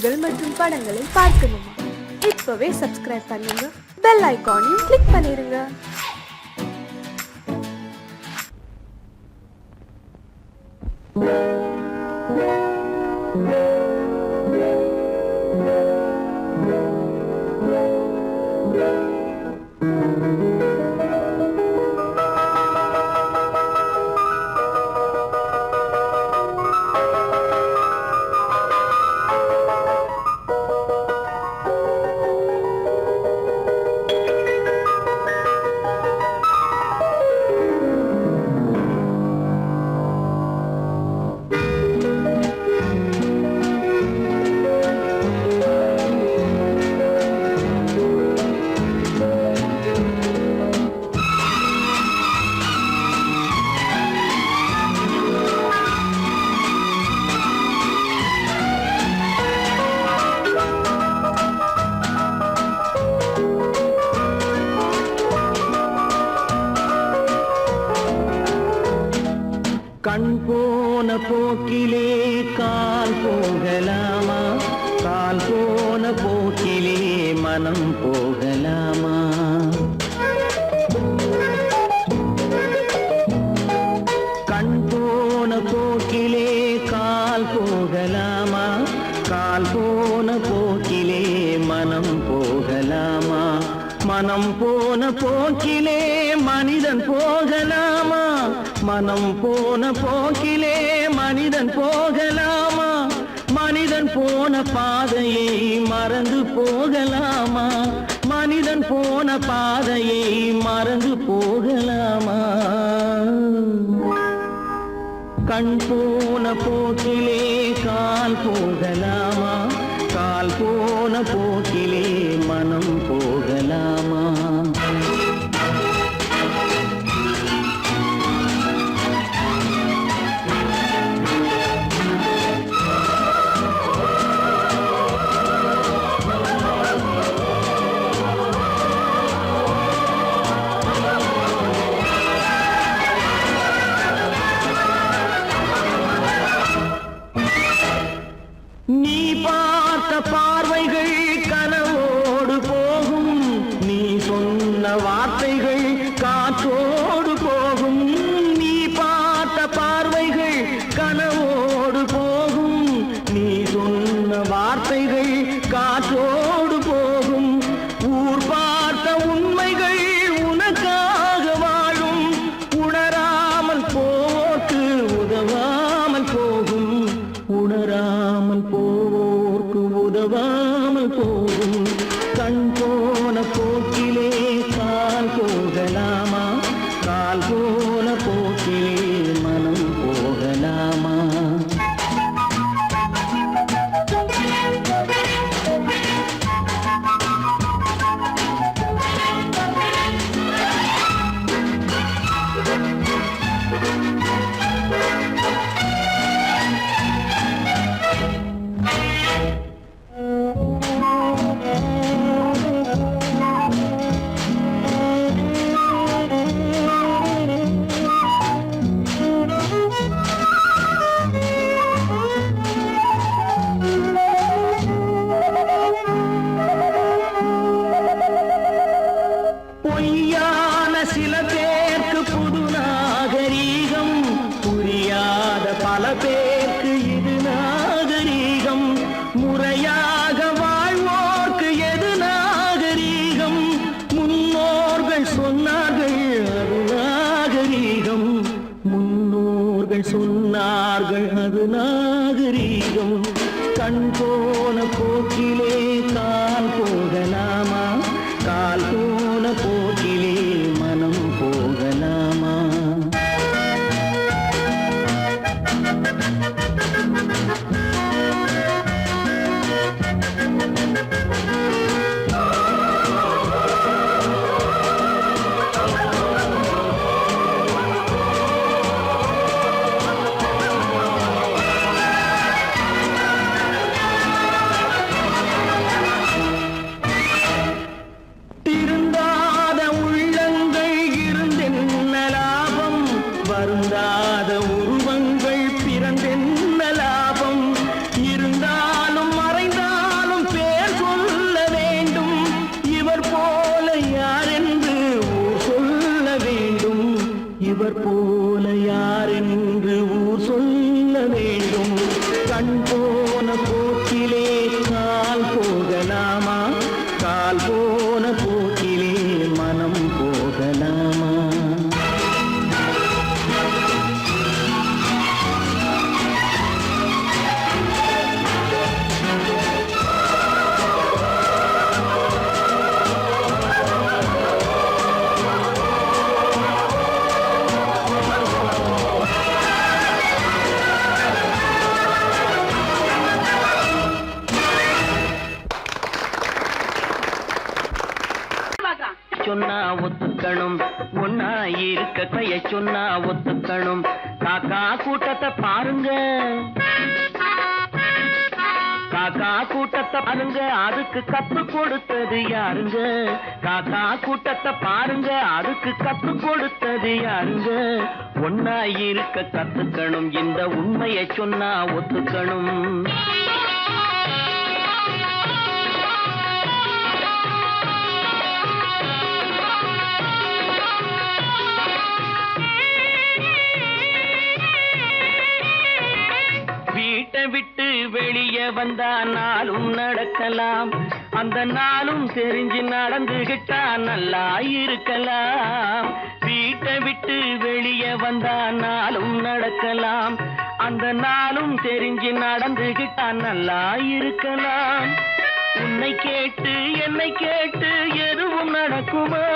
பாடல்கள் மற்றும் படங்களை பார்க்கணுமா? இப்பவே சப்ஸ்கிரைப் பண்ணுங்க, பெல் ஐகானையும் கிளிக் பண்ணிருங்க. கண் போன போக்கிலே கால் போகலாமா? கால் போன போக்கிலே மனம் போகலாமா? கண் போன போக்கிலே கால் போகலாமா? கால் போன போக்கிலே மனம் போகலாமா? மனம் போன போக்கிலே மனிதன் போகலாமா? மனம் போன போக்கிலே மனிதன் போகலாமா? மனிதன் போன பாதையை மறந்து போகலாமா? மனிதன் போன பாதையை மறந்து போகலாமா? கண் போன போக்கிலே கால் போகலாமா? கால் போன போக்கிலே மனம் போகலாமா? நீ பார்த்த பார்வைகள் கனவோடு போகும், நீ சொன்ன வார்த்தைகள் காற்றோடு போகும். நீ பார்த்த பார்வைகள் கனவோடு போகும், நீ சொன்ன வார்த்தைகள் காற்றோடு போகும். ஊர் பார்த்த உண்மைகள் உனக்காக வாழும், உணராமல் போக்கு உதவாமல் போகும். உணராமல் போவோர்க்கு உதவாமல் போகும். கண் போன போக்கிலே கால் போகலாமா? கால் போன போக்கிலே மனம் போகலாமா? பொய்யான சில பேருக்கு புது நாகரீகம், புரியாத பல பேருக்கு இது நாகரீகம். முறையாக வாழ்வோர்க்கு எது நாகரீகம்? முன்னோர்கள் சொன்னார்கள் அது நாகரீகம். முன்னோர்கள் சொன்னார்கள் அது நாகரீகம். கண் போன போக்கிலே கால் போகலாமா? கால் போன போக்கிலே மனம் போகலாமா? திருந்த சொன்னா ஒத்துக்கணும், ஒன்னா இருக்க கைய சொன்னா ஒத்துக்கணும். காக்கா கூட்டத்தை பாருங்க, காக்கா கூட்டத்தை பாருங்க, அதுக்கு கத்து கொடுத்தது யாருங்க? காக்கா கூட்டத்தை பாருங்க, அதுக்கு கத்து கொடுத்தது யாருங்க? ஒன்னா இருக்க கத்துக்கணும், இந்த உண்மையை சொன்னா ஒத்துக்கணும். வீட்டை விட்டு வெளியே வந்தா நாளும் நடக்கலாம், அந்த நாளும் தெரிஞ்சு நடந்துகிட்டா நல்லா இருக்கலாம். வீட்டை விட்டு வெளியே வந்தா நாளும் நடக்கலாம், அந்த நாளும் தெரிஞ்சு நடந்துகிட்டா நல்லா இருக்கலாம். உன்னை கேட்டு என்னை கேட்டு எதுவும் நடக்குமா?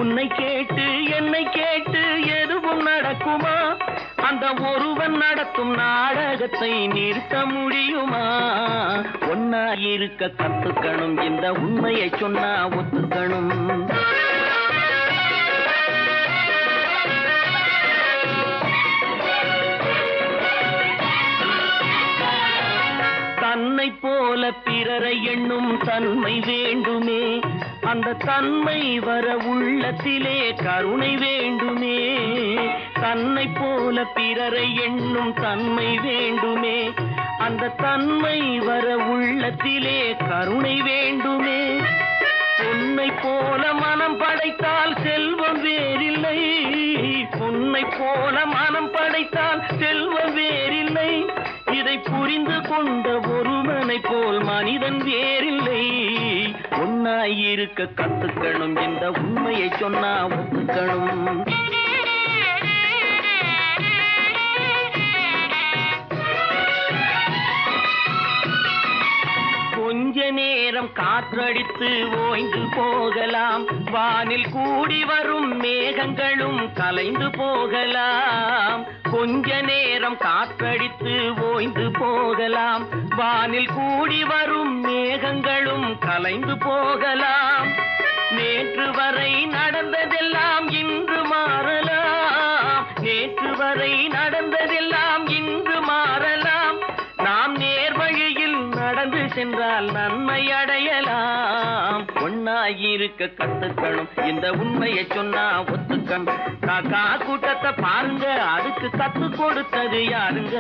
உன்னை கேட்டு என்னை கேட்டு எதுவும் நடக்குமா? அந்த ஒருவன் நடத்தும் நாடகத்தை நிறுத்த முடியுமா? ஒன்னா இருக்க கத்துக்கணும், இந்த உண்மையை சொன்னா ஒத்துக்கணும். தன்னை போல பிறரை எண்ணும் தன்மை வேண்டுமே, அந்த தன்மை வர உள்ளத்திலே கருணை வேண்டுமே. தன்னை போல பிறரை எண்ணும் தன்மை வேண்டுமே, அந்த தன்மை வர உள்ளத்திலே கருணை வேண்டுமே. பொன்னை போல மனம் படைத்தால் செல்வம் வேறில்லை, பொன்னை போல மனம் படைத்தால் செல்வம் வேறில்லை. இதை புரிந்து கொண்ட ஒருவனை போல் மனிதன் வேறில்லை. ஒன்னாயிருக்க கத்துக்கணும், இந்த உண்மையை சொன்னா ஒத்துக்கணும். கொஞ்ச நேரம் காற்றடித்து ஓய்ந்து போகலாம், வானில் கூடி வரும் மேகங்களும் கலைந்து போகலாம். கொஞ்ச நேரம் காற்றடித்து ஓய்ந்து போகலாம், வானில் கூடி வரும் மேகங்களும் கலைந்து போகலாம். நேற்று வரை நடந்ததெல்லாம் இன்று மாறலாம், நேற்று வரை நடந்ததெல்லாம் இன்று மாறலாம். நாம் நேர்வழியில் நடந்து சென்றால் நன்மை அடையலாம். ஒன்னாயிருக்க கத்துக்கணும், இந்த உண்மையை சொன்னா ஒத்துக்கணும். காக்கா கூட்டத்தை பாருங்க, அதுக்கு கத்து கொடுத்தது யாருங்க?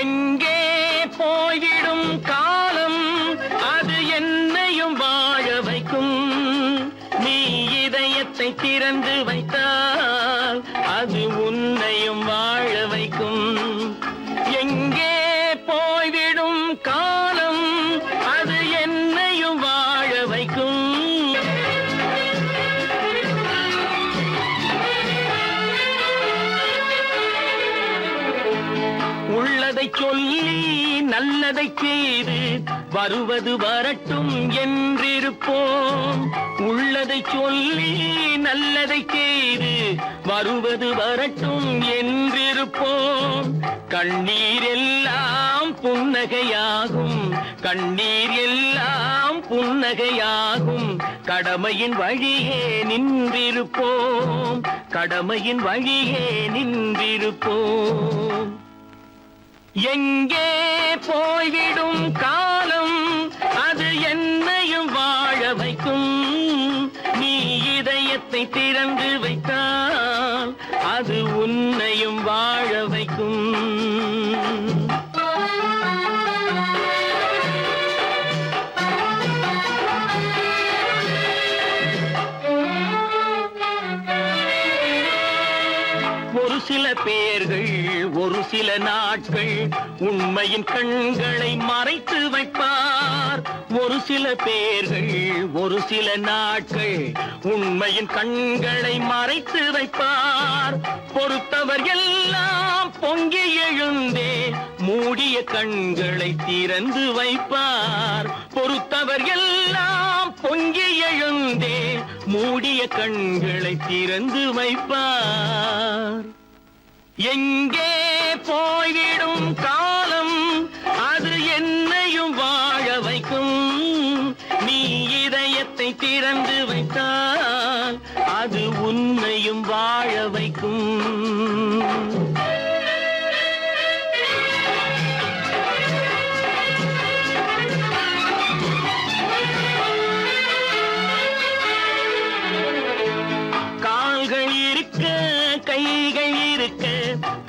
எங்கே போய்விடும் காலம், அது என்னையும் வாழ வைக்கும். நீ இதயத்தை திறந்து வைத்தால் அது உன்னையும் வாழ வைக்கும். எங்கே போய்விடும் காலம், அது என்னையும் வாழ வைக்கும். உள்ளதை சொல்லி நல்லதை செய்து வருவது வரட்டும் என்றிருப்போம். உள்ளதை சொல்லி நல்லதை செய்து வருவது வரட்டும் என்றிருப்போம். கண்ணீர் எல்லாம் புன்னகையாகும், கண்ணீர் எல்லாம் புன்னகையாகும். கடமையின் வழியே நின்றிருப்போம், கடமையின் வழியே நின்றிருப்போம். எங்கே போய்விடும் காலம், அது என்னையும் வாழ வைக்கும். நீ இதயத்தை திறந்து வைத்தால் அது உன்னையும் வாழ வைக்கும். ஒரு சில பேர்கள் ஒரு சில நாட்கள் உண்மையின் கண்களை மறைத்து வைப்பார். ஒரு சில பேர்கள் ஒரு சில நாட்கள் உண்மையின் கண்களை மறைத்து வைப்பார். பொறுத்தவர் எல்லாம் பொங்கி எழுந்தே மூடிய கண்களை திறந்து வைப்பார். பொறுத்தவர் எல்லாம் பொங்கி எழுந்தே மூடிய கண்களை திறந்து வைப்பார். எங்கே போய்விடும் காலம் அது என்னையும் வாழ வைக்கும். நீ இதயத்தை திறந்து வைத்தால் அது உன்னையும் வாழ வைக்கும். கால்கள் இருக்க கைகள் இருக்க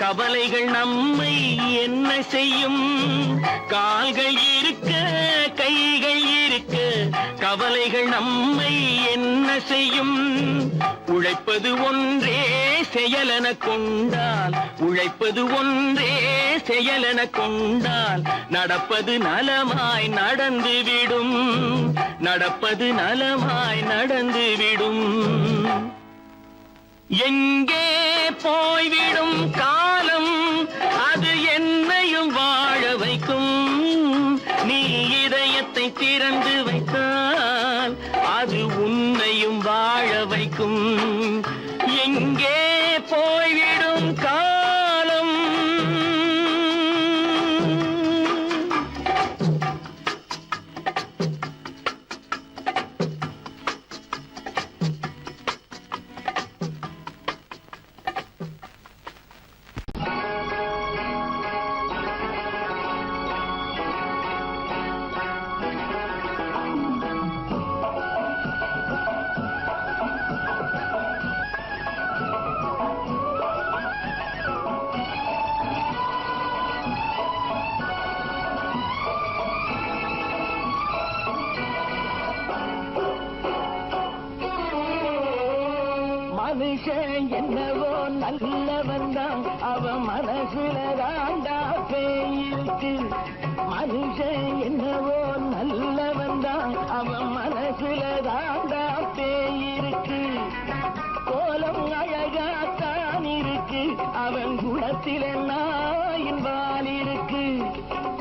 கவலைகள் நம்மை என்ன செய்யும். கால்கள் இருக்க கைகள் இருக்க கவலைகள் நம்மை என்ன செய்யும். உழைப்பது ஒன்றே செயலென கொண்டால், உழைப்பது ஒன்றே செயலென கொண்டால் நடப்பது நலமாய் நடந்துவிடும். நடப்பது நலமாய் நடந்துவிடும். எங்கே போய்விடும் காலம் அது என்னையும் வாழ வைக்கும். நீ இதயத்தை திறந்து வைத்தால் அது உன்னையும் வாழ வைக்கும். எங்கே போய்விடும் காலம். மனுஷன் என்னவோ நல்லவன் தான், அவன் மனசுல தாண்டா பேயிருக்கு. மனுஷன் என்னவோ நல்லவன் தான், அவன் மனசுல தாண்டா பேயிருக்கு. கோலம் அழகாத்தான் இருக்கு, அவன் குணத்தில நாயின் வால் இருக்கு.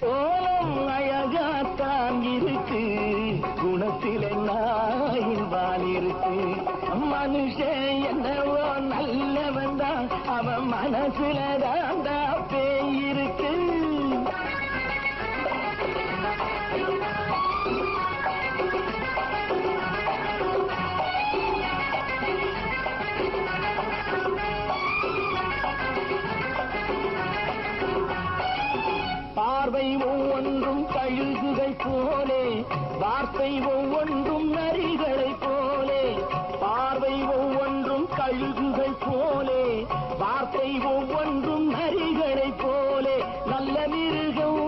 கோலம் அழகாத்தான் இருக்கு, குணத்தில நாயின் வால் இருக்கு. மனுஷன் என்னவோ நல்லவன் தான், அவன் மனசுல தாண்டா பேயிருக்கு. பார்வை ஒவ்வொன்றும் கழுகுகை போலே, வார்த்தை ஒவ்வொன்றும் நரிகளை போலே. பார்வை ஒவ்வொன்றும் கழுகுகை போலே, வார்த்தை ஒவ்வொன்றும் நரிகளை போலே. நல்ல மிருகம்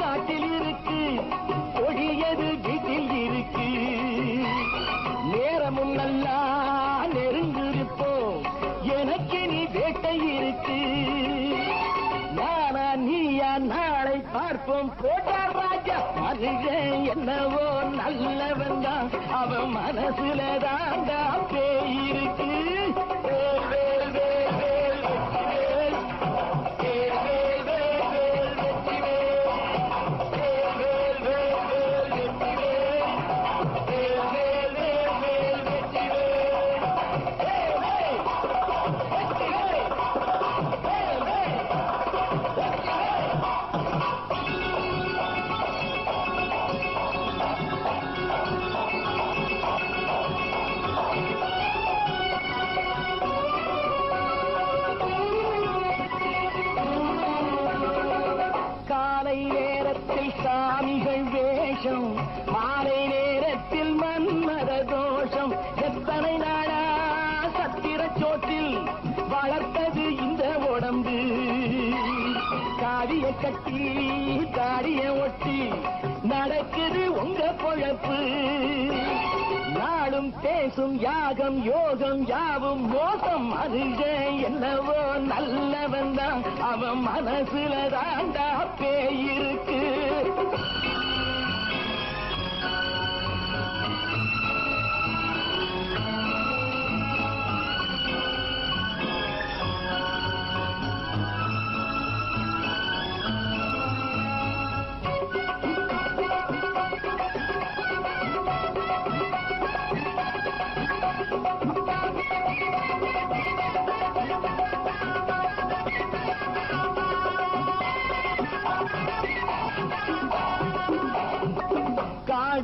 காட்டில் இருக்கு, கொடியது வீட்டில் இருக்கு. நேரமும் நல்லா நெருங்கிருப்போம், எனக்கு நீ வேட்டை இருக்கு. நானா நீயா நாளை பார்ப்போம் போட்டார் ராஜா. மனுஷன் என்னவோ நல்லவன் தான், அவன் மனசுல தாண்டா பேயிருக்கு. வேல் வேல் வேல் வேல் வெற்றிவேல், வேல் வேல் வேல் வேல் வெற்றிவேல், வேல் வேல் வேல் வேல் வெற்றிவேல், வேல் வேல் வேல் வேல் வெற்றிவேல். வேல் வேல் வெற்றிவேல், வேல் வேல் காலை நேரத்தில் சாமிகள் வேஷம், மாலை நேரத்தில் மன்மத தோஷம். எத்தனை நாளா சத்திர சோட்டில் வளர்த்தது இந்த உடம்பு. காடிய கட்டி காடிய ஒட்டி நடக்குது உங்க பொழப்பு. நாளும் பேசும் யாகம் யோகம் யாவும் மோசம். மனுஷன் என்னவோ நல்லவன் தான், அவன் மனசுல தாண்டா பேயிருக்கு.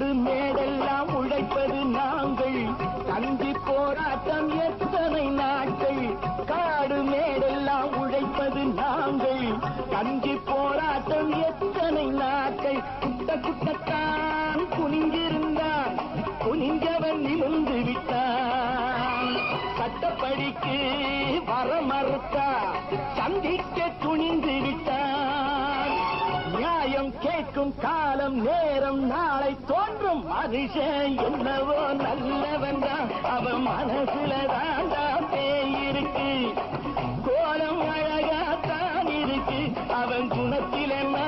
காடு மேடெல்லாம் உழைப்பது நாங்கள், கஞ்சி போராட்டம் எத்தனை நாட்கள். காடு மேடெல்லாம் உழைப்பது நாங்கள், கஞ்சி போராட்டம் எத்தனை நாட்கள். குட்ட குட்டத்தான் குனிஞ்சிருந்தான், குனிஞ்சவன் நிமிர்ந்து விட்டான். சட்டப்படிக்கு வர மறுத்தா, சந்திக்க துணிந்து விட்டான். நியாயம் கேட்கும் காலம் நேரம் நாளை தோன்றும். மனுஷன் என்னவோ நல்லவன் தான், அவன் மனசுல தாண்டா பேயிருக்கு. கோலம் அழகாத்தான் இருக்கு, அவன் குணத்தில் என்ன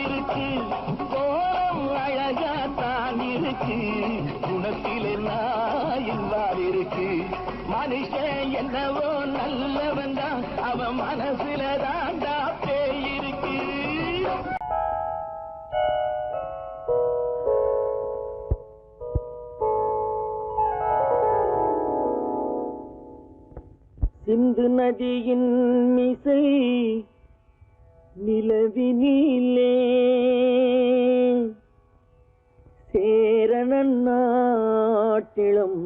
இருக்கு. கோலம் அழகாத்தான் இருக்கு, குணத்தில் என்ன இருக்கு. மனுஷன் என்னவோ நல்லவன் தான், அவன் மனசுல தாண்டா பேயிருக்கு. சிந்து நதியின் மிசை நிலவினிலே சேரணன் நாட்டிளம்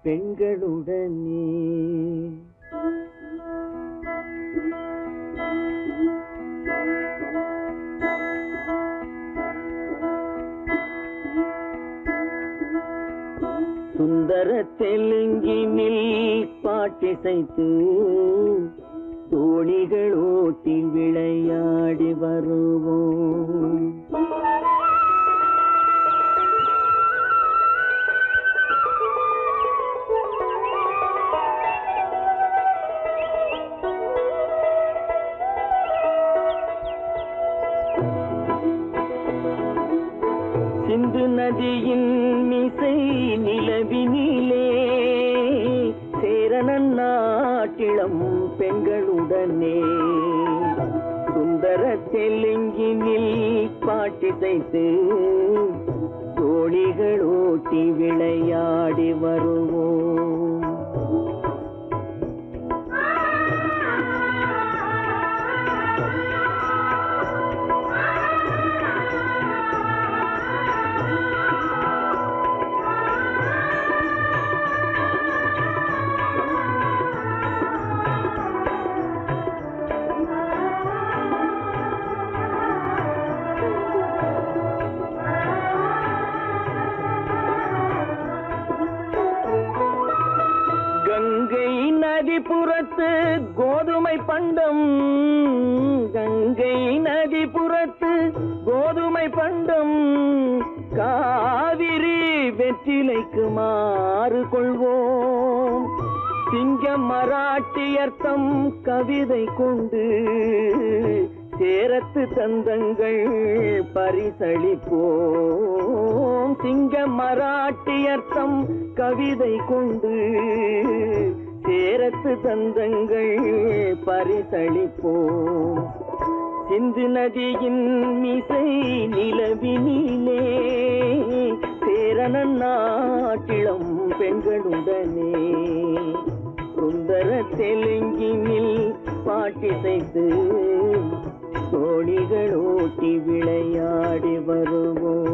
பெண்களுடனே. சுந்தர தெலுங்கினில் பாட்டிசைத்து தோணிகள் ஓட்டி விளையாடி வருவோம். சிந்து நதியின் மிசை நிலவினிலே சேரணன் நாட்டிளம் பெண்களுடனே. சுந்தர தெலுங்கினில் பாட்டிசைத்து தோணிகள் ஓட்டி விளையாடி வருவோம். கங்கை நதிபுறத்து கோதுமை பண்டம், கங்கை நதிபுறத்து கோதுமை பண்டம், காவிரி வெற்றிலைக்கு மாறு கொள்வோம். சிங்க மராட்டியர்த்தம் கவிதை கொண்டு சேரத்து தந்தங்கள் பரிசளிப்போம். சிங்க மராட்டியர்த்தம் கவிதை கொண்டு சேரத்து தந்தங்கள் பரிசளிப்போம். சிந்து நதியின் மிசை நிலவினிலே சேரணன் நாட்டிளம் பெண்களுடனே. சுந்தர தெலுங்கினில் பாட்டிசைத்து தோணிகள் ஓட்டி விளையாடி வருவோம்.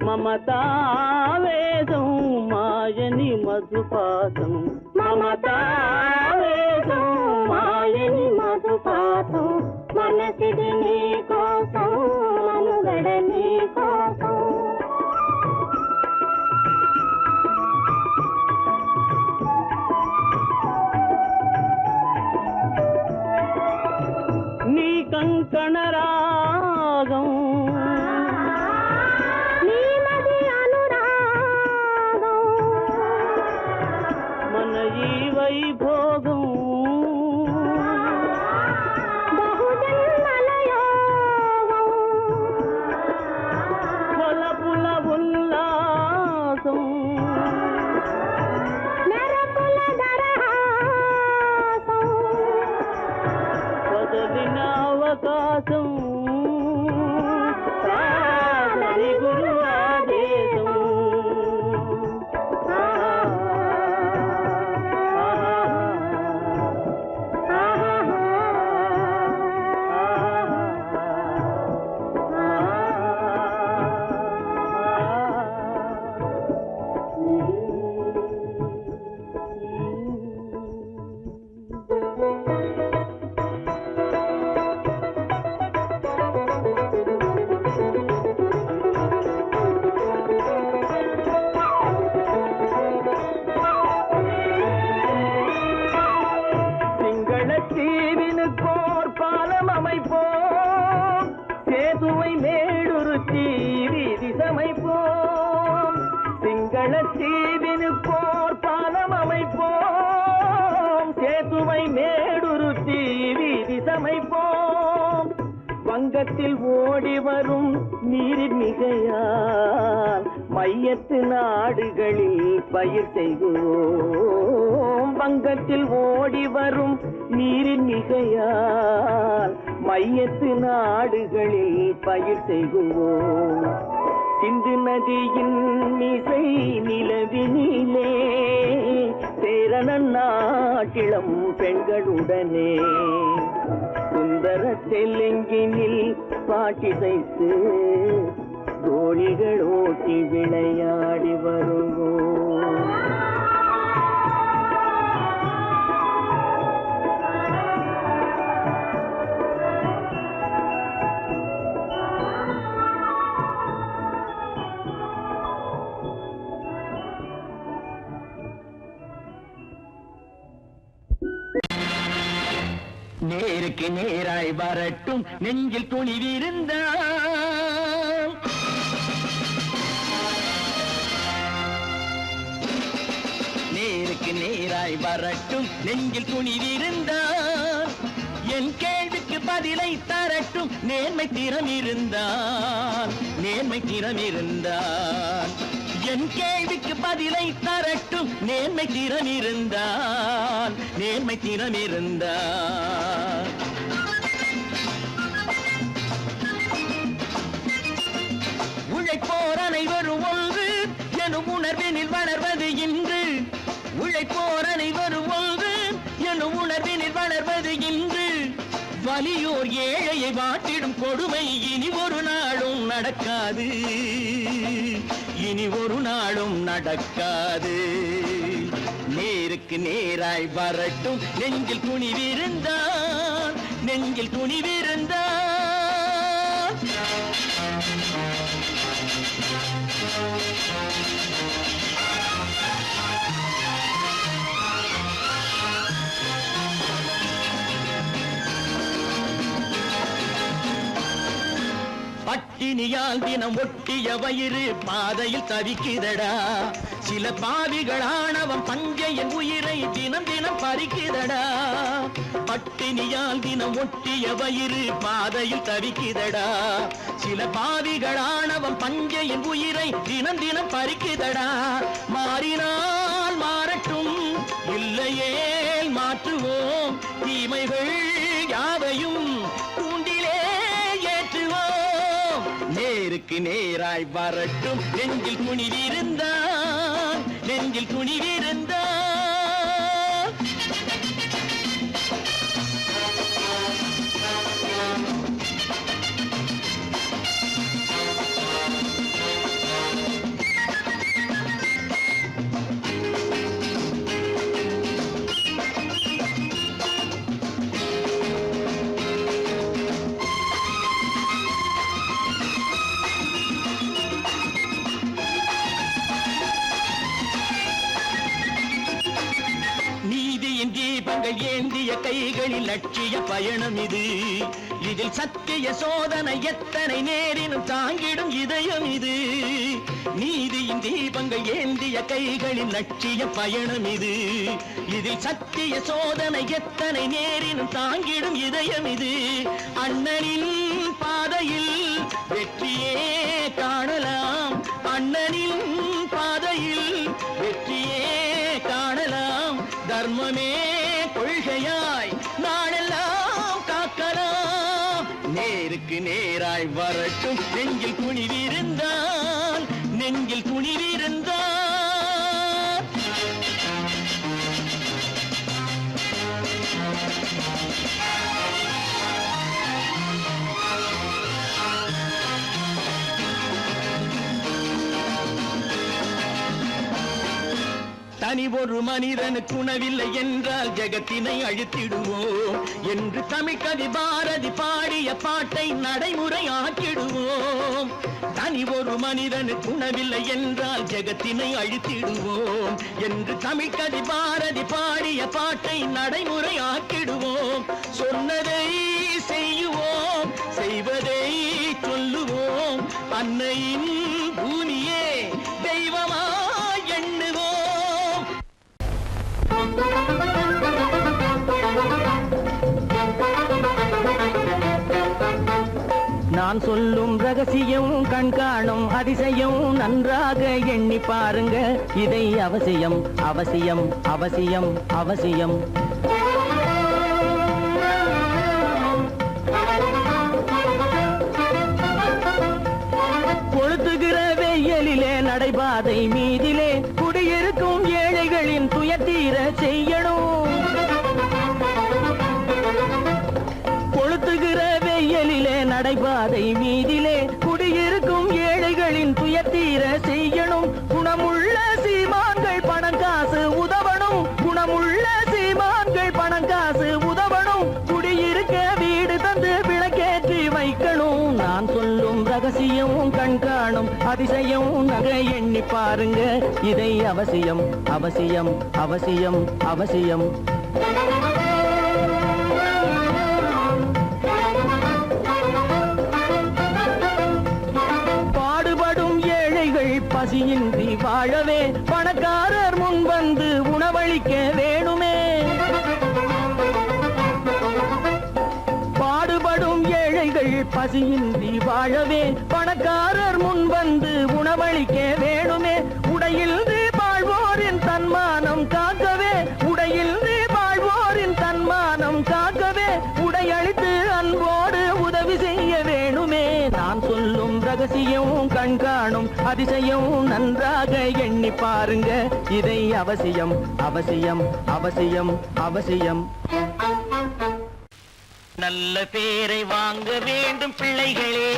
మమతావేదం మాయని మధుపాతం, మమతావేదం మాయని మధుపాతం, మనసిది నీ కోసం మనుగడ నీ కోసం. నీ కంకణ రాగం వైభవ போகும் புல உல்லாசம் பதவின அவகாசம் சாதனை குரு ஆதேசம் தீவினுக்கோர் பாலம் அமைப்போம் சேதுவை மேடுருத்தி வீதி சமைப்போம் சிங்கள தீவினுக்கோர் பாலம் அமைப்போம் சேதுவை மேடுருத்தி வீதி சமைப்போம் வங்கத்தில் ஓடி வரும் நீரின் மிகையால் மையத்து நாடுகளில் பயிர் செய்வோம் வங்கத்தில் ஓடி வரும் நீரின் மிகையால் மையத்து நாடுகளில் பயிர் செய்வோம் சிந்து நதியின் மிசை நிலவினிலே சேரணன் நாட்டிளம் பெண்களுடனே சுந்தர தெலுங்கினில் பாட்டிசைத்து தோழிகள் ஓட்டி விளையாடி வருவோம் நேருக்கு நேராய் வரட்டும் நெஞ்சில் துணிவிருந்தால் நேருக்கு நேராய் வரட்டும் நெஞ்சில் துணிவிருந்தால் என் கேள்விக்கு பதிலை தரட்டும் நேர்மை திறம் இருந்தால் என் கேள்விக்கு பதிலை தரட்டும் நேர்மை திறம் இருந்தால் உழைப்போர் அனைவரும் ஒன்று எனும் உணர்வினில் வளர்வது இன்று உழைப்போர் அனைவரும் ஒன்று எனும் உணர்வினில் வளர்வது இன்று வலியோர் ஏழையை வாட்டிடும் கொடுமை இனி ஒரு நாளும் நடக்காது நேருக்கு நேராய் வரட்டும் நெஞ்சில் துணிவிருந்தால் பட்டினியால் தினம் ஒட்டிய வயிறு பாதையில் தவிக்குதடா சில பாவிகளானவன் பஞ்சையின் உயிரை தினம் தினம் பறிக்குதடா பட்டினியால் தினம் ஒட்டிய வயிறு பாதையில் தவிக்குதடா சில பாவிகளானவன் பஞ்சையின் உயிரை தினம் தினம் பறிக்குதடா மாறினால் மாறட்டும் இல்லையேல் மாற்றுவோம் தீமைகள் யாவையும் நேருக்கு நேராய் வரட்டும் நெஞ்சில் துணிவிருந்தால் தீபங்கள் ஏந்திய கைகளில் லட்சிய பயணம் இது. இதில் சத்திய சோதனை எத்தனை நேரினும் தாங்கிடும் இதயம் இது. நீதியின் தீபங்கள் ஏந்திய கைகளில் லட்சிய பயணம் இது. இதில் சத்திய சோதனை எத்தனை நேரினும் தாங்கிடும் இதயம் இது. அண்ணனின் பாதையில் வெற்றியே காணலாம், அண்ணனின் பாதையில் வெற்றியே காணலாம். தர்மமே கொள்கையாய் நாளெல்லாம் காக்கலாம். நேருக்கு நேராய் வரட்டும் நெஞ்சில் துணிவிருந்தால், நெஞ்சில் துணிவிருந்தால். தனி ஒரு மனிதனுக்கு உணவில்லை என்றால் ஜெகத்தினை அழித்திடுவோம் என்று தமிழ் கவி பாரதி பாடிய பாட்டை நடைமுறை ஆக்கிடுவோம். தனி ஒரு மனிதனுக்கு உணவில்லை என்றால் ஜெகத்தினை அழித்திடுவோம் என்று தமிழ் கவி பாரதி பாடிய பாட்டை நடைமுறை ஆக்கிடுவோம். சொன்னதை செய்யுவோம், செய்வதை சொல்லுவோம். அன்னையின் பூமியே தெய்வமா எண்ணுவோம். நான் சொல்லும் ரகசியம் கண்காணும் அதிசயம் நன்றாக எண்ணி பாருங்க. இதை அவசியம் அவசியம் அவசியம் அவசியம். கொளுத்துகிற வெயிலிலே நடைபாதை மீதிலே குடியிருக்கும் ஏழைகளின் துயத்தீர செய்யணும். கொளுத்துகிற வெயிலிலே நடைபாதை மீதிலே குடியிருக்கும் ஏழைகளின் துயத்தீர செய்யணும். குணமுள்ள சீமான்கள் பணம் காசு உதவணும், குணமுள்ள சீமான்கள் பணம் காசு உதவணும். குடியிருக்க வீடு தந்து விளக்கேற்றி வைக்கணும். நான் சொல்லும் ரகசியம் கண்காணும் அதிசயம் நகை எண்ணி பாருங்க. இதை அவசியம் அவசியம் அவசியம் அவசியம். பாடுபடும் ஏழைகள் பசியின்றி வாழவே பணக்காரர் முன் வந்து உணவளிக்க வேணுமே. பாடுபடும் ஏழைகள் பசியின்றி வாழவே பணக்காரர் முன் வந்து உணவளிக்க வேணுமே. உடையில் வாழ்வோரின் தன்மானம் காக்கவே, உடையில் வாழ்வோரின் தன்மானம் காக்கவே உடையளித்து அன்போடு உதவி செய்ய வேணுமே. நான் சொல்லும் ரகசியம் கண்காணும் அதிசயம் நன்றாக எண்ணி பாருங்க. இதை அவசியம் அவசியம் அவசியம் அவசியம். நல்ல பேரை வாங்க வேண்டும் பிள்ளைகளே,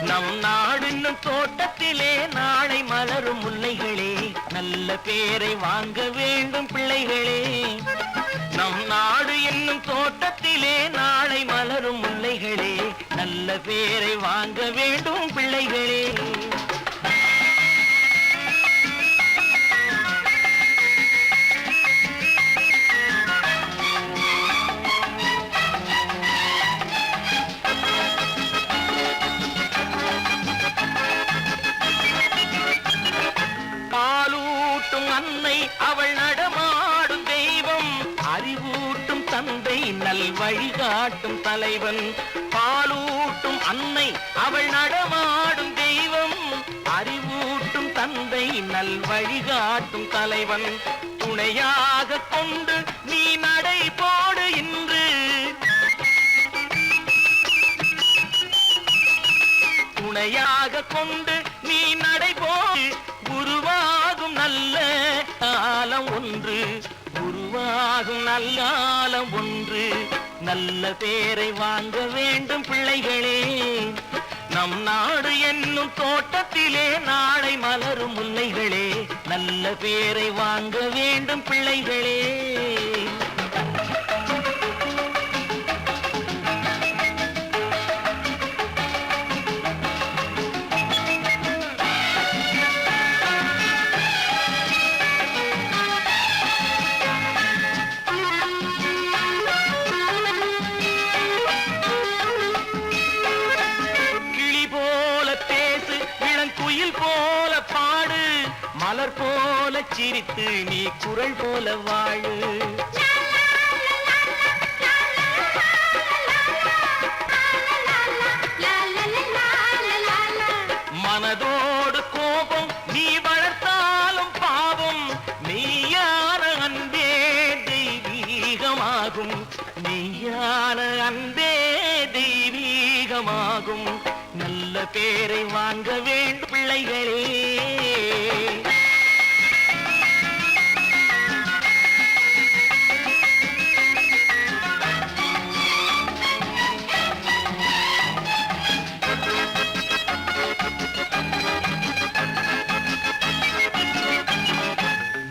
நம் நாடு என்னும் தோட்டத்திலே நாளை மலரும் முல்லைகளே. நல்ல பேரை வாங்க வேண்டும் பிள்ளைகளே, நம் நாடு என்னும் தோட்டத்திலே நாளை மலரும் முல்லைகளே. நல்ல பேரை வாங்க வேண்டும் பிள்ளைகளே. பாலூட்டும் அன்னை அவள் நடமாடும் தெய்வம், அறிவூட்டும் தந்தை நல் வழிகாட்டும் தலைவன். பாலூட்டும் அன்னை அவள் நடமாடும் தெய்வம், அறிவூட்டும் தந்தை நல் வழிகாட்டும் தலைவன். துணையாக கொண்டு நீ நடை போடு இன்று, துணையாக கொண்டு நீ நடை போடு. உருவாகும் நல்ல காலம் ஒன்று, உருவாகும் நல்ல காலம் ஒன்று. நல்ல பேரை வாங்க வேண்டும் பிள்ளைகளே, நம் நாடு என்னும் தோட்டத்திலே நாளை மலரும் முல்லைகளே. நல்ல பேரை வாங்க வேண்டும் பிள்ளைகளே. சிரித்து நீ குரல் போல வாழு. மனதோடு கோபம் நீ வளர்த்தாலும் பாவம், நீயான அன்பே தெய்வீகமாகும், நீயான அன்பே தெய்வீகமாகும். நல்ல பேரை வாங்க வேண்டும் பிள்ளைகளே.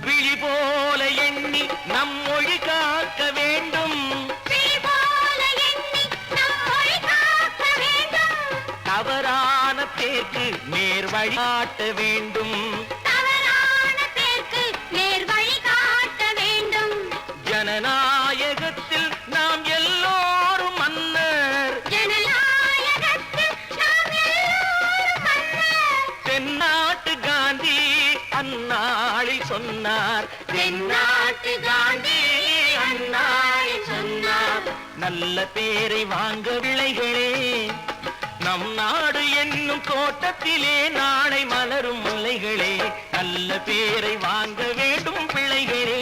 விழி போல எண்ணி நம் மொழி காக்க வேண்டும், தவறான பேருக்கு நேர் வழி காட்ட வேண்டும், ஜனநாயகத்தில் நாம் எல்லோரும் மன்னர், தென்னாட்டு காந்தி அந்நாளில் சொன்னார், தென்னாட்டு காந்தி அந்நாளில் சொன்னார். நல்ல பேரை வாங்க விளைகளே, நம் நாடு என்னும் தோட்டத்திலே நாளை மலரும் முல்லைகளே. நல்ல பேரை வாங்க வேண்டும் பிள்ளைகளே.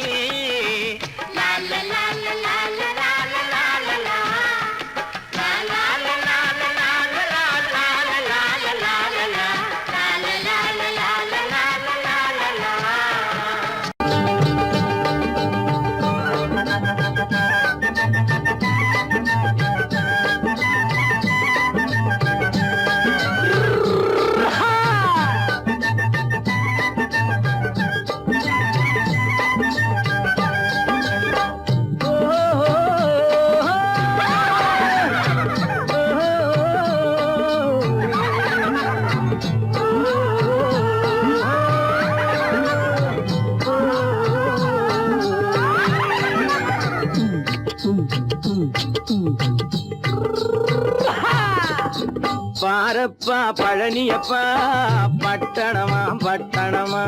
பாரப்பா பழனியப்பா பட்டணமா பட்டணமா,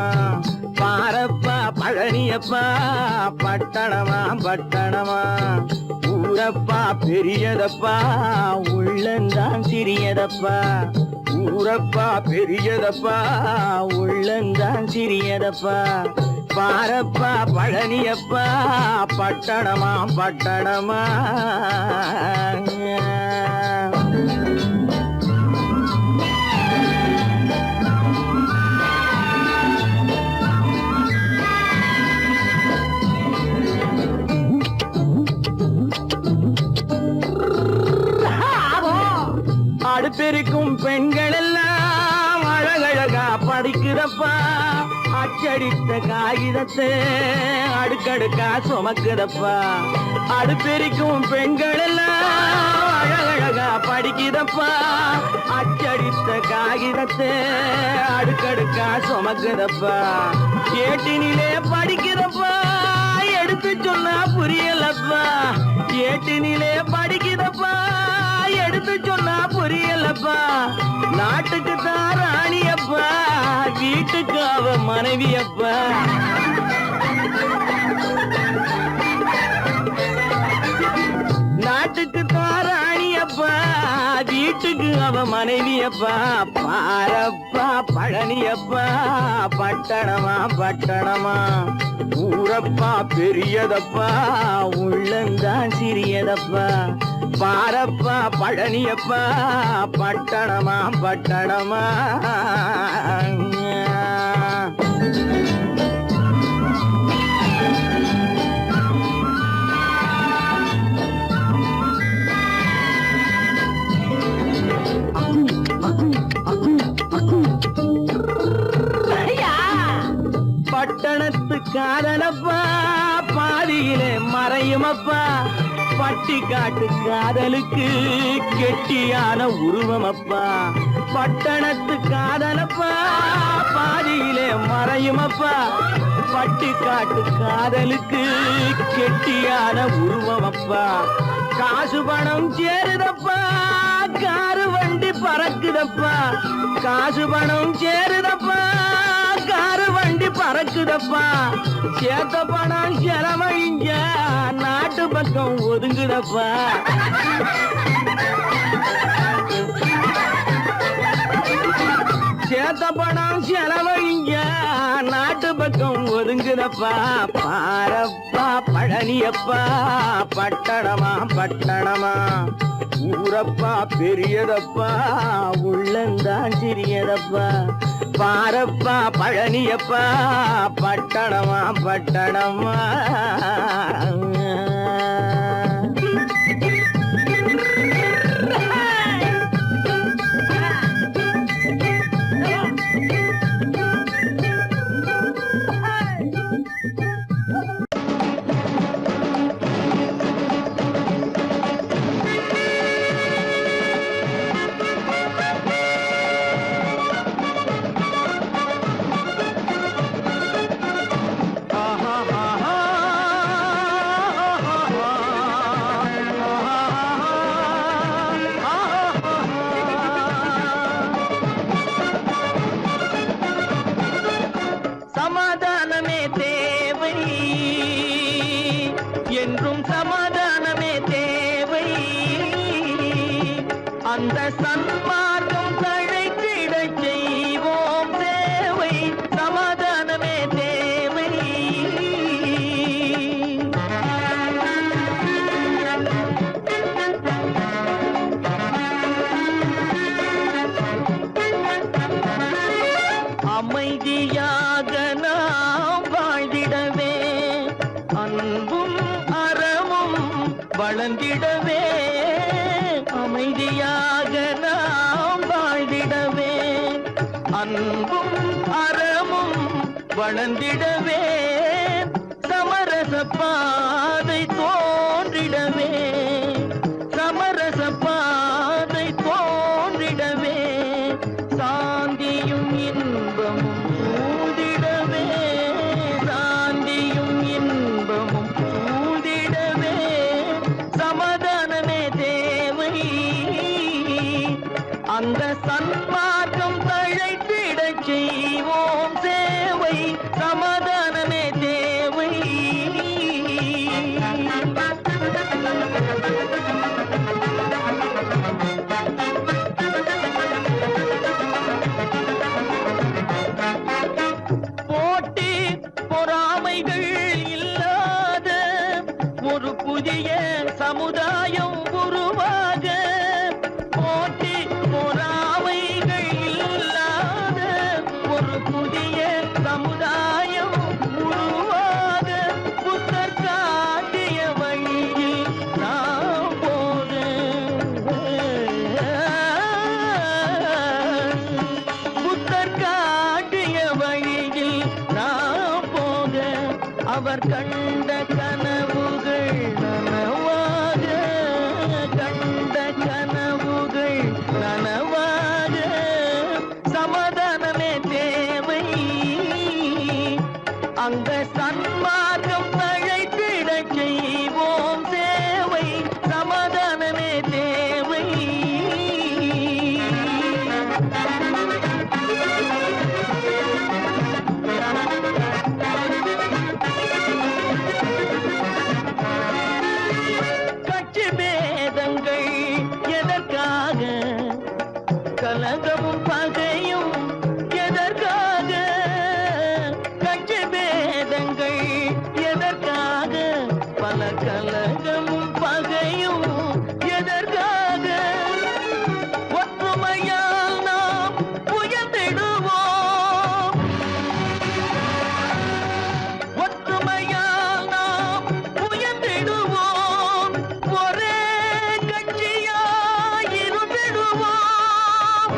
பாரப்பா பழனியப்பா பட்டணமா பட்டணமா. ஊரப்பா பெரியதப்பா உள்ளந்தான் சிறியதப்பா, ஊரப்பா பெரியதப்பா உள்ளந்தான் சிறியதப்பா. பாரப்பா பழனியப்பா பட்டணமா பட்டணமா. அடுப்பெருக்கும் பெண்கள் எல்லாம் அழகழகா படிக்கிறப்பா, அச்சடித்த காகிதத்தை அடுக்கடுக்கா சுமக்குதப்பா. அடுப்பெருக்கும் பெண்கள் எல்லாம் அழகழகா படிக்கிறப்பா, அச்சடித்த காகிதத்தை அடுக்கடுக்கா சுமக்குதப்பா. ஏட்டினிலே படிக்கிறப்பா எடுத்து சொன்னா புரியலப்பா, ஏட்டினிலே படிக்கிறப்பா எடுத்து சொன்னா புரியலப்பா. நாட்டுக்கு தான் ராணியப்பா, வீட்டுக்கு அவ மனைவியப்பா. நாட்டுக்கு தான் ராணியப்பா, வீட்டுக்கு அவ மனைவியப்பா. பாரப்பா பழனியப்பா பட்டணமா பட்டணமா. ஊரப்பா பெரியதப்பா உள்ளந்தான் சிறியதப்பா. பாரப்பா பழனியப்பா பட்டணமா பட்டணமா. பட்டணத்து காதலப்பா பாதியிலே மறையுமப்பா, பட்டி காட்டு காதலுக்கு கெட்டியான உருவமப்பா. பட்டணத்து காதலப்பா பாதியிலே மறையுமப்பா, பட்டி காட்டு காதலுக்கு கெட்டியான உருவமப்பா. காசு பணம் சேருதப்பா காரு வண்டி பறக்குதப்பா, காசு பணம் சேருதப்பா காரு வண்டி பறக்குதப்பா, சேத்த பணம் செலவழிஞ்ச நாட்டு பக்கம் ஒதுங்குதப்பா. சேத்த பணம் செலவழிஞ்ச நாட்டு பக்கம் ஒதுங்குதப்பா. பாரப்பா பழனியப்பா, பட்டணமா பட்டணமா, ஊரப்பா பெரியதப்பா, உள்ளந்தான் சிறியதப்பா. பாரப்பா பழனியப்பா, பட்டணமா பட்டணமா. சமாதானமே தேவை என்றும் சமாதானமே தேவை. அந்த சன்மார்க்கம் தழைத்திடச் செய்வோம் சேவை. சமாதானமே தேவை. அமைதியாக நாம் வாழ்ந்திடவே, அன்பும் அறமும் வளர்ந்திடவே. அமைதியாக நாம் வாழ்ந்திடவே, அன்பும் அறமும் வளர்ந்திடவே. சமரச பாதை தோன்றிடவே, சமரச பாதை தோன்றிடவே. சாந்தியும் இன்பமும் சூழ்ந்திடவே, சாந்தியும் இன்பமும் சூழ்ந்திடவே. சமாதானமே தேவை. அந்த சன்மார்க்கம் தழைத்திடச் செய்வோம் சேவை. சமாதானமே தேவை. போட்டி பொறாமைகள் இல்லாத ஒரு புதிய சமுதாயம் உருவாக. போட்டி பொறாமைகள் இல்லாத ஒரு புதிய சமுதாயம் உருவாக. புத்தர் காட்டிய வழியில் நாம் போக, புத்தர் காட்டிய வழியில் நாம் போக. அவர் கண்ட கனவுகள் நனவாக, கண்ட கனவுகள் நனவாக. சமாதானமே தேவை. அங்க சன்மார்க்கம் தழைத்திடச் செய்வோம் சேவை. சமாதானமே தேவை. கட்சி பேதங்கள் எதற்காக, கலகமும் பகையும் எதற்காக. கட்சி பேதங்கள் எதற்காக, பல கலகமும் பகையும் எதற்காக. ஒற்றுமையால் நாம் உயர்ந்திடுவோம், ஒற்றுமையால் நாம் உயர்ந்திடுவோம். ஒரே கட்சியாய் இருந்திடுவோம்,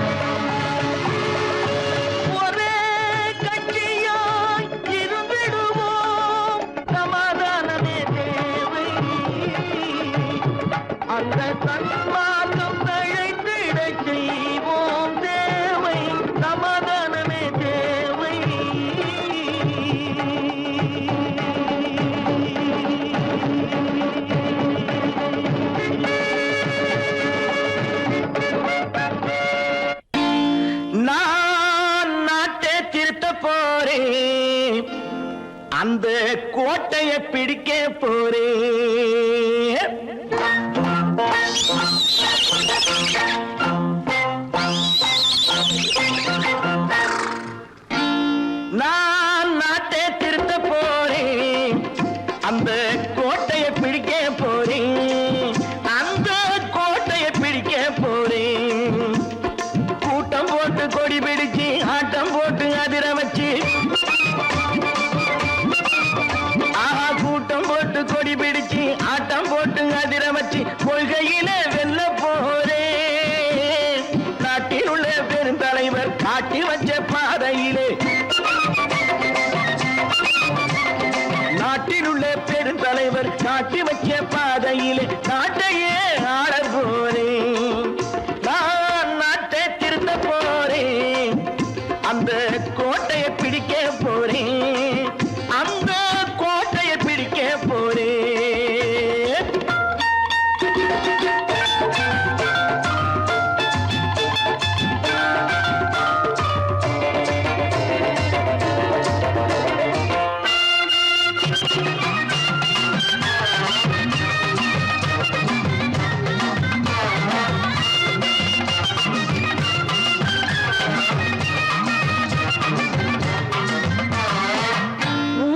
ஒரே கட்சியாய் இருந்திடுவோம். சமாதானமே தேவை. அந்த சன்மார்க்கம் தழைத்திடச் செய்வோம் தேவை. சமாதானமே தேவை. நான் நாட்டை திருத்த போறேன். அந்த கோட்டையை பிடிக்க போறேன். நான் நாட்டை திருத்த போறேன், அந்த கோட்டையை பிடிக்க போறேன், அந்த கோட்டையை பிடிக்க போறேன். கூட்டம் போட்டு கொடி பிடிச்சு ஆட்டம் போட்டு அதிர வச்சு, கூட்டம் போட்டு கொடி பிடிச்சு ஆட்டம் போட்டு அதிர வச்சு கொள்கையில வெல்ல போறேன். நாட்டில் உள்ள பெருந்தலைவர் காட்டி வச்ச பாதையிலே, நாட்டில் உள்ள பெருந்தலைவர் காட்டி வச்ச பாதையிலே நாட்டையே ஆள போறேன். நான் நாட்டை திருத்த போறேன், அந்த கோட்டையை பிடிக்க போறேன், அந்த கோட்டையை பிடிக்க போறேன்.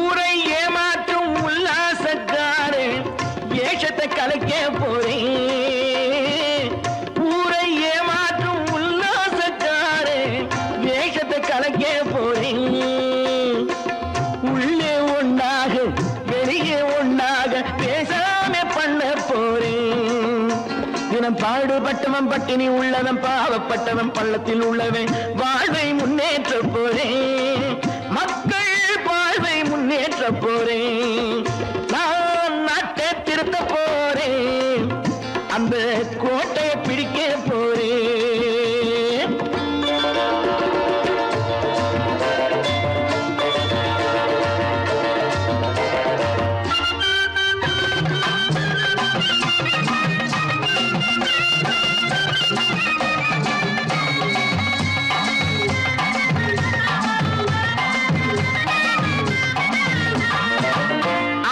ஊரை ஏமாற்றும் உல்லாசக்காரு வேஷத்தை கலைக்க போறேன். ஊரை ஏமாற்றும் உல்லாசக்காரு வேஷத்தை கலைக்க போறேன். உள்ளே ஒண்ணாக வெளியே ஒண்ணாக பேசாம பண்ண போறேன். தினம் பாடுபட்டவன் பட்டினி உள்ளவன் பாவப்பட்டவன் பள்ளத்தில் உள்ளவன் வாழ்வை முன்னேற்ற போறேன். மக்கள் வாழ்வை முன்னேற்ற போறேன். நான் நாட்டை திருத்த போறேன், அந்த கோட்டையை பிடிக்க போறேன்.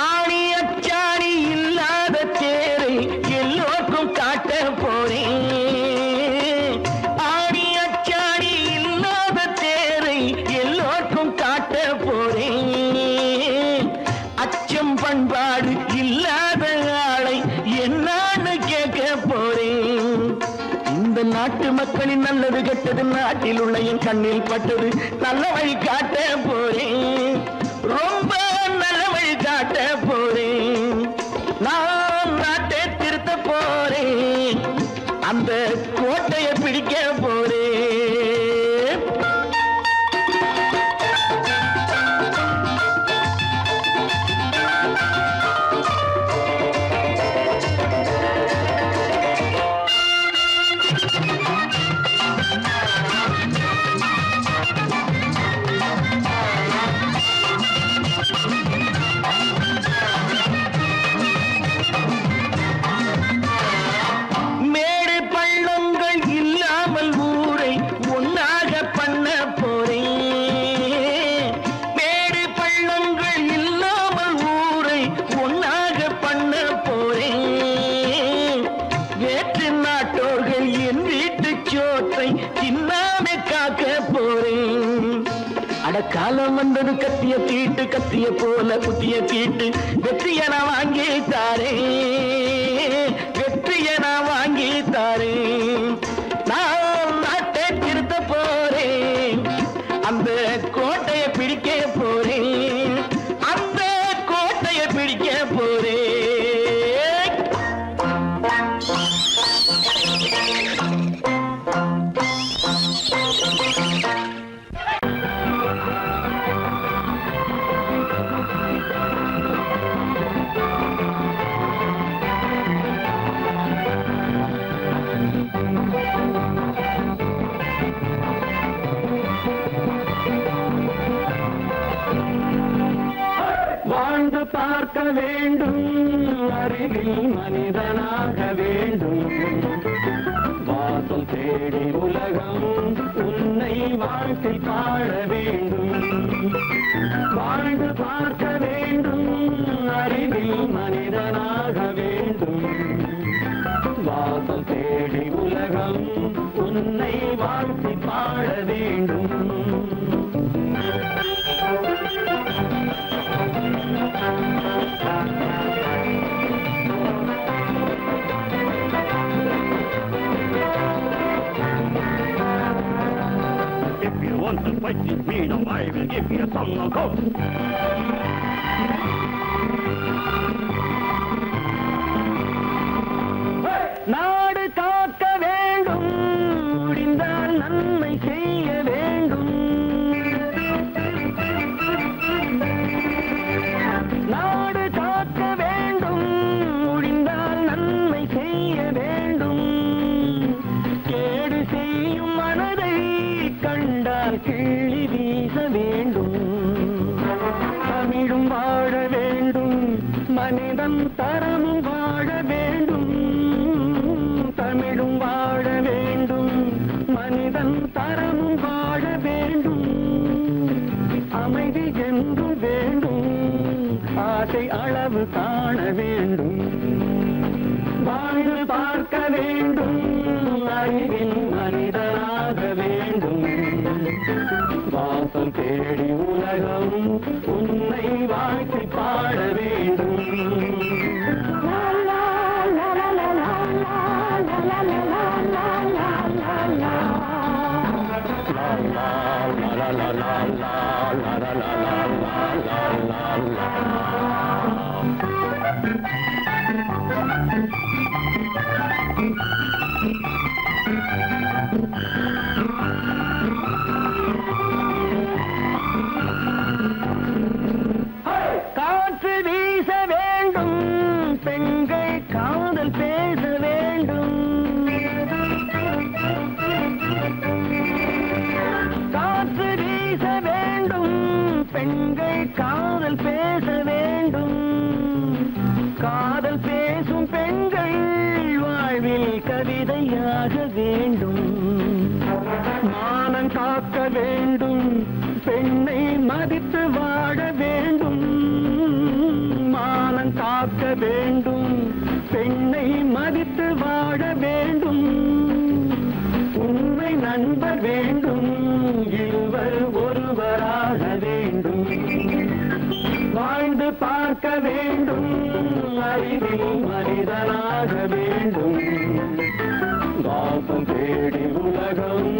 ஆணி அச்சாணி இல்லாத தேரை எல்லோருக்கும் காட்ட போறேன். ஆணி அச்சாணி இல்லாத தேரை எல்லோருக்கும் காட்ட போறேன். அச்சம் பண்பாடு இல்லாத ஆளை என்னான்னு கேட்க போறேன். இந்த நாட்டு மக்களின் நல்லது கெட்டது நாட்டில் உள்ள என் கண்ணில் பட்டது நல்ல வழி காட்ட போறேன். ரொம்ப நல்ல வழி காட்ட போறேன். நான் நாட்டை திருத்த போறேன், அந்த கோட்டையை பிடிக்க போறேன். மேடு பள்ளங்கள் இல்லாமல் ஊரை ஒன்னாக பண்ண போறேன். மேடு பள்ளங்கள் இல்லாமல் ஊரை ஒன்னாக பண்ண போறேன். வேற்று நாட்டோர்கள் என் வீட்டு சோற்றை தின்னாமே காக்க போறேன். அடக்காலம் வந்தது கத்திய தீட்டு, கத்திய போல குத்திய தீட்டு வெற்றிய நான் வாங்கி தாரேன், வெற்றிய நான் வாங்கி தாரேன். நான் நாட்டை திருத்த போறேன், அந்த கோட்டையை பிடிக்க போறேன், அந்த கோட்டையை பிடிக்க போறேன். வாழ்ந்து பார்க்க வேண்டும், அருகில் மனிதனாக வேண்டும். வாசல் தேடி உலகம் உன்னை வாழ்க்கை பாட வேண்டும். வாழ்ந்து பார்க்க வேண்டும். fighting me, now I will give you a song of hope. நாடு காக்க வேண்டும், முடிந்தால் நன்மை செய்ய வேண்டும். நாடு காக்க வேண்டும், முடிந்தால் நன்மை செய்ய வேண்டும். கேடு செய்யும் மனதை கண்டால் கிள்ளி வீச வேண்டும். தமிழும் வாழ வேண்டும், மனிதன் தரமும் வாழ வேண்டும். தமிழும் வாழ வேண்டும், மனிதன் தரமும் வாழ வேண்டும். அமைதி என்றும் வேண்டும், ஆசை அளவு காண வேண்டும். வாழ்ந்து பார்க்க வேண்டும், அறிவின் மனிதனாக வேண்டும். வாசம் தேடி உலகம் உன்னை வாழ்த்தி பாட வேண்டும். காற்று வீச வேண்டும், பெண்கள் காதல் பேச வேண்டும். காற்று வீச வேண்டும், பெண்கள் காதல் பேச வேண்டும். காதல் பேசும் பெண்கள் வாழ்வில் கவிதையாக வேண்டும். மானம் காக்க வேண்டும், பெண்ணை மதித்து வாழ வேண்டும். மானம் காக்க வேண்டும், பெண்ணை மதித்து வாழ வேண்டும். உண்மை நண்பர் வேண்டும், இருவர் ஒருவராக வேண்டும். வாழ்ந்து பார்க்க வேண்டும், அறிவில் மனிதனாக வேண்டும். வாசம் தேடி உலகம்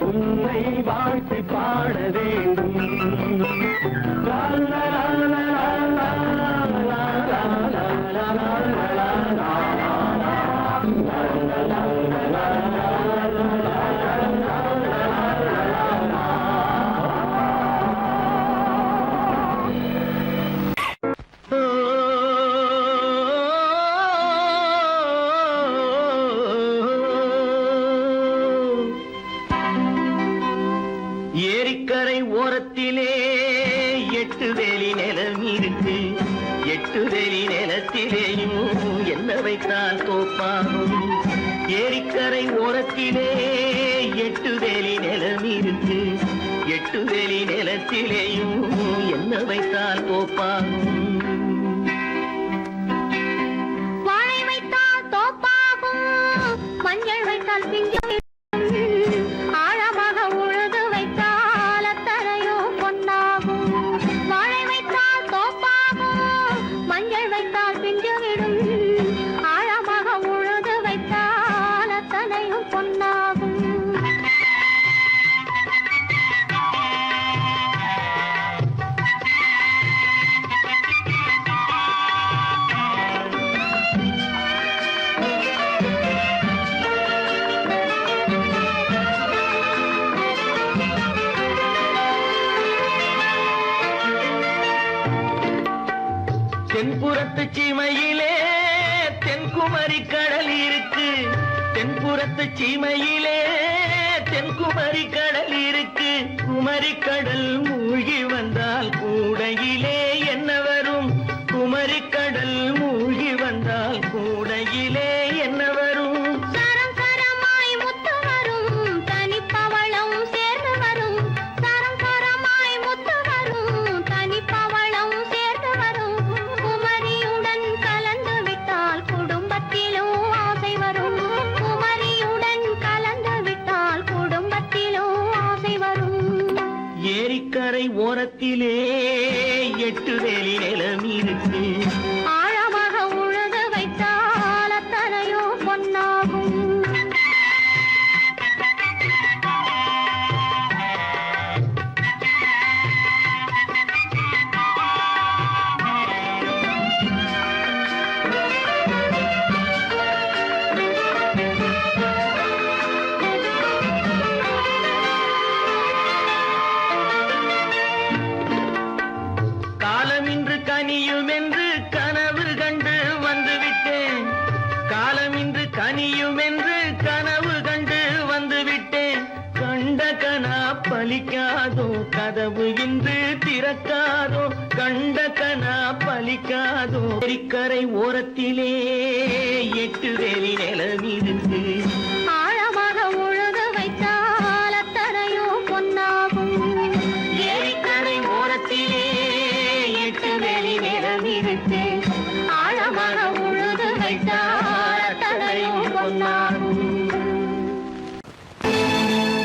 உன்னை வாழ்த்தி பாட வேண்டும். லா லா லா லா லா லா லா லா லா லா. ஏரிக்கரை ஓரத்திலே 8 வேலி நிலம் இருக்கு. 8 வேலி நிலத்திலேயும் என்ன வைத்தால் தோப்பாகும். ஏரிக்கரை ஓரத்திலே 8 வேலி நிலம் இருக்கு. 8 வேலி நிலத்திலேயும் என்ன வைத்தால் தோப்பாகும். வாழை வைத்தால் தோப்பாகும், மஞ்சள் வைத்தால் பிஞ்சு. ஆழமாக உழுது வைத்தால் அத்தனையோ பொன்னாகும். வாழை வைத்தால் தோப்பாகும், மஞ்சள் வைத்தால் பிஞ்சு விடும். ஆழமாக உழுது வைத்தால் அத்தனையும் பொன்னாகும். தென்புறத்து சீமையிலே தென்குமரி கடல் இருக்கு. தென்புறத்து சீமையிலே தென்குமரி கடல் இருக்கு. குமரி கடல் மூழ்கி வந்தால் கூடையிலே என்ன வரும். குமரி கடல் மூழ்கி வந்தால் கூடையிலே என்ன வரும். சரம் சரமாய் முத்து வரும், தனிப்பவளம் சேர்ந்து வரும். சரம் சரமாய் முத்து வரும், தனிப்பவளம் சேர்ந்து வரும். குமரியுடன் கலந்து விட்டால் குடும்பத்திலும் ஆசை வரும். குமரியுடன் கலந்து விட்டால் குடும்பத்திலும் ஆசை வரும். ஏரிக்கரை ஓரத்திலே 8 வேலி நிலம் இருக்கு. ஆழமாக உழுது வைத்தால் அத்தனையோ பொன்னாகும். பலிக்காதோ கதவு இன்று திறக்காதோ கண்ட கனா பலிக்காதோ கரை ஓரத்திலே 8 வேலி நிலமிருக்கு ஆழமாக உழுது வைத்தால் அத்தனையோ பொன்னாகும் ஏரிக்கரை ஓரத்திலே 8 வேலி நிலமிருக்கு ஆழமாக உழுது வைத்தால் அத்தனையோ பொன்னாகும்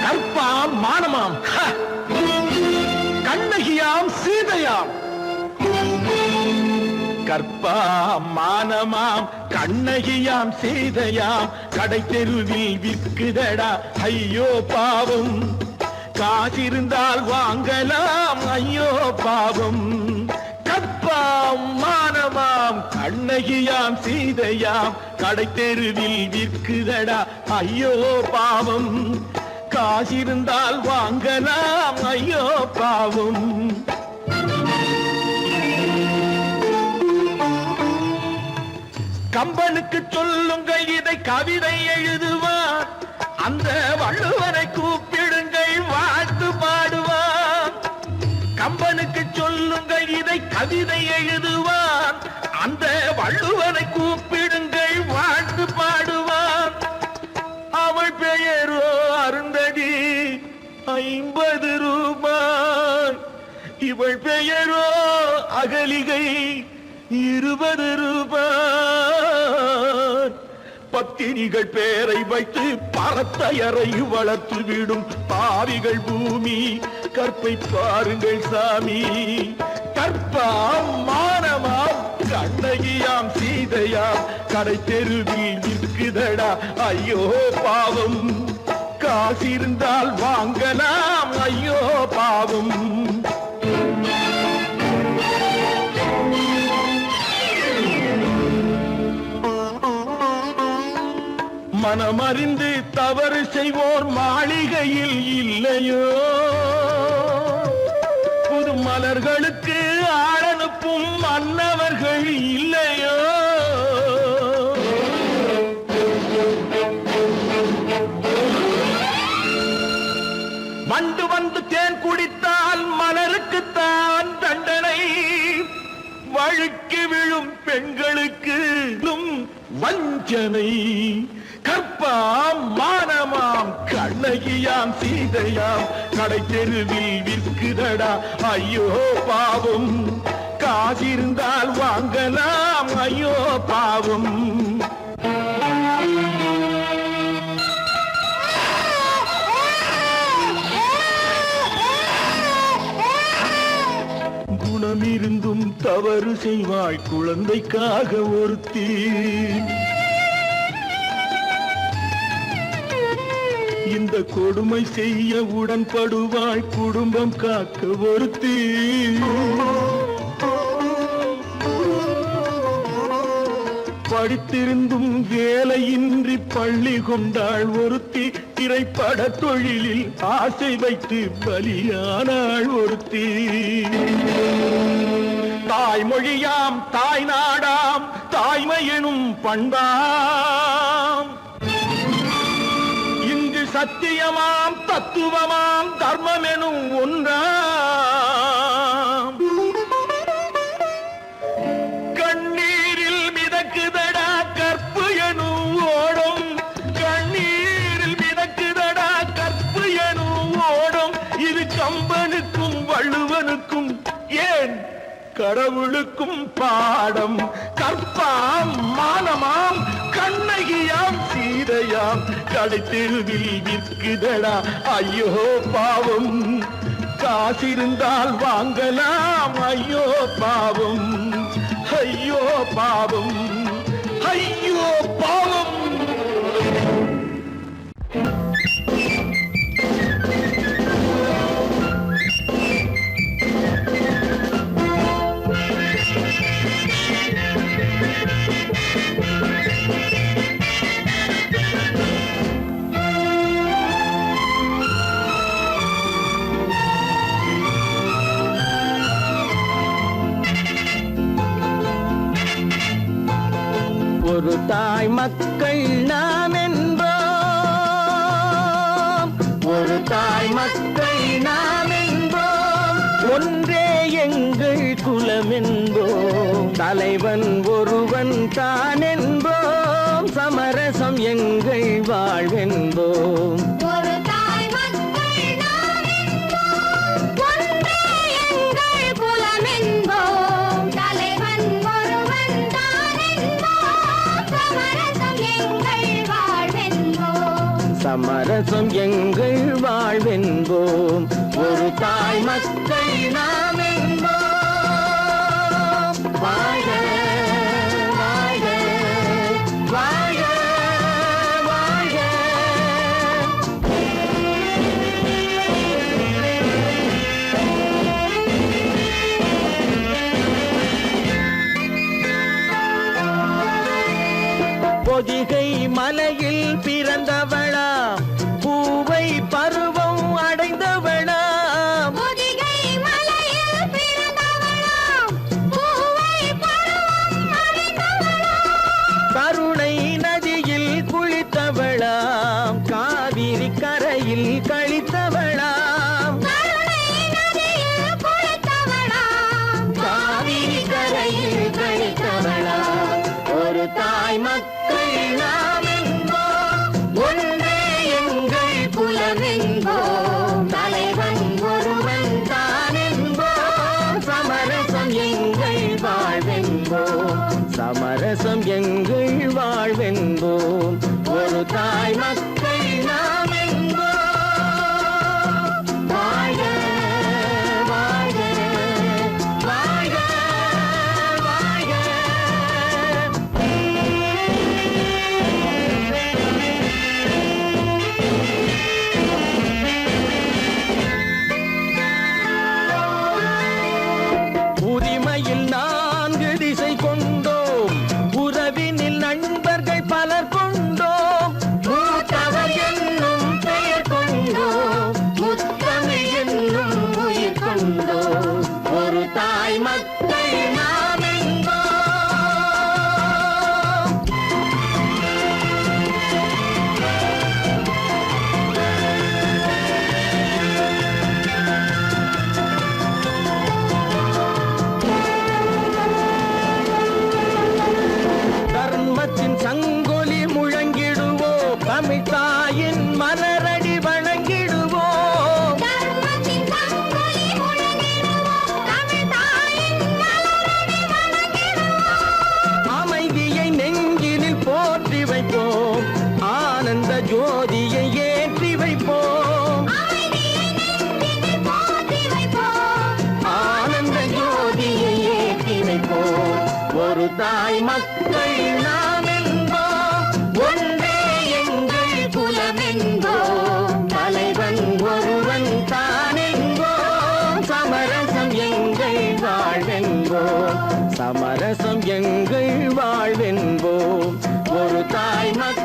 கற்பாம் மானமாம் கண்ணகியாம் சீதையாம் கற்பாம் மானமாம் கண்ணகியாம் சீதையாம் கடை தெருவில் விற்குதடா ஐயோ பாவம் காசிருந்தால் வாங்கலாம் ஐயோ பாவம் கற்பாம் மானமாம் கண்ணகியாம் சீதையாம் கடை தெருவில் விற்குதடா ஐயோ பாவம் காசிருந்தால் வாங்கலாம் ஐயோ பாவம் கம்பனுக்கு சொல்லுங்கள் இதை கவிதை எழுதுவார் அந்த வள்ளுவரை கூப்பிடுங்கள் வாழ்த்து பாடுவார் கம்பனுக்கு சொல்லுங்கள் இதை கவிதை எழுதுவார் அந்த வள்ளுவரை கூப்பிடுங்கள் வாழ்த்து பாடுவார் அவள் பெயரோ அருந்ததி 50 ரூபாய் இவள் பெயரோ அகலிகை 20 ரூபாய் பத்தினிகள் பேரை வைத்து பரத்தையறை வளர்த்து விடும் பாவிகள் பூமி கற்பை பாருங்கள் சாமி கற்பாம் மானமாம் கண்ணகியாம் சீதையாம் கடை தெருவில் விற்குதடா ஐயோ பாவம் காசிருந்தால் வாங்கலாம் ஐயோ பாவம் மனமறிந்து தவறு செய்வோர் மாளிகையில் இல்லையோ புது மலர்களுக்கு ஆளனுப்பும் மன்னவர்கள் இல்லையோ வண்டு வந்து தேன் குடித்தால் மலருக்குத்தான் தண்டனை வழுக்கி விழும் பெண்களுக்கு வஞ்சனை கற்பாம் மானமாம் கண்ணகியாம் சீதையாம் கடை தெருவில் விற்குதடா ஐயோ பாவம் காசிருந்தால் வாங்கலாம் ஐயோ பாவம் குணமிருந்தும் தவறு செய்வாய் குழந்தைக்காக ஒருத்தி இந்த கொடுமை செய்ய உடன்படுவாய் குடும்பம் காக்க ஒருத்தி படித்திருந்தும் வேலையின்றி பள்ளி கொண்டாள் ஒருத்தி திரைப்பட தொழிலில் ஆசை வைத்து பலியானாள் ஒருத்தி தாய்மொழியாம் தாய் நாடாம் தாய்மை எனும் பண்பாம் இங்கு சத்தியமாம் தத்துவமாம் தர்மம் எனும் ஒன்றாம் கண்ணீரில் மிதக்குதடா கற்பு எனும் ஓடும் கண்ணீரில் மிதக்குதடா கற்பு எனும் ஓடும் இது கம்பனுக்கும் வள்ளுவனுக்கும் ஏன் கடவுளுக்கும் பாடம் கற்பாம் மானமாம் கண்ணகியாம் சீதையாம் கடை தெருவில் விற்குதடா ஐயோ பாவம் காசிருந்தால் வாங்கலாம் ஐயோ பாவம் ஐயோ பாவம் ஐயோ பாவம் ஒரு தாய் மக்கள் நாம் என்போம் ஒரு தாய் மக்கள் நாம் என்போம், ஒன்றே எங்கள் குலம் என்போம், தலைவன் ஒருவன் தான் என்போம், சமரசம் எங்கள் வாழ்வென்போம். ஒரு தாய் மக்கள் நாம் என்போம், ஒன்றே எங்கள் குலம் என்போம், தலைவன் ஒருவன் தான் என்போம், சமரசம் எங்கள் வாழ்வென்போம். சமரசம் எங்கள் வாழ்வென்போம், ஒரு தாய் மக்கள் நாம் என்போம். வாழ்க வாழ்க வாழ்க வாழ்க. பொதிகை மலையில் பிறந்தவளா, பூவை பருவம் அடைந்தவளா, பொதிகை மலையில் பிறந்தவளாம், பூவை பருவம் அடைந்தவளாம், கருணை நதியில் குளித்தவளாம், காவிரி கரையில் கழித்தவளாம், கருணை நதியில் குளித்தவளாம், காவிரி கரையில் கழித்தவளாம். ஒரு தாய் மக்கள் நாம் என்போம், ஒன்றே எங்கள் குலம் என்போம், தலைவன் ஒருவன் தான் என்போம், சமரசம் எங்கள் வாழ்வென்போம், சமரசம் எங்கள் வாழ்வென்போம், ஒரு தாய் மக்கள் நாம் என்போம். வாழ்க வாழ்க வாழ்க வாழ்க. உரிமையில் 4 திசை கொண்டோம், உறவினில் நண்பர்கள் பலர் கொண்டோம், மூத்தவர் என்னும் பெயர் கொண்டோம், முத்தமிழ் என்னும் உயிர் கொண்டோம், ஒரு தாய் மக்கள் நாம் என்போம். தர்மத்தின் சங்கொலி முழங்கிடுவோம், தமிழ் தாயின் மலரடி வணங்கிடுவோம், தர்மத்தின் சங்கொலி முழங்கிடுவோம், தமிழ் தாயின் மலரடி வணங்கிடுவோம், அமைதியை நெஞ்சினில் போற்றி வைப்போம், ஆனந்த ஜோதியை ஏற்றி வைப்போம், அமைதியை நெஞ்சினில் போற்றி வைப்போம், ஆனந்த ஜோதியை ஏற்றி வைப்போம், ஒரு தாய் மக்கள் நாம் என்போம், ஒன்றே எங்கள் குலம் என்போம், தலைவன் ஒருவன் தான் என்போம், சமரசம் எங்கள் வாழ்வென்போம், சமரசம் எங்கள் வாழ்வென்போம், ஒரு தாய் மக்கள்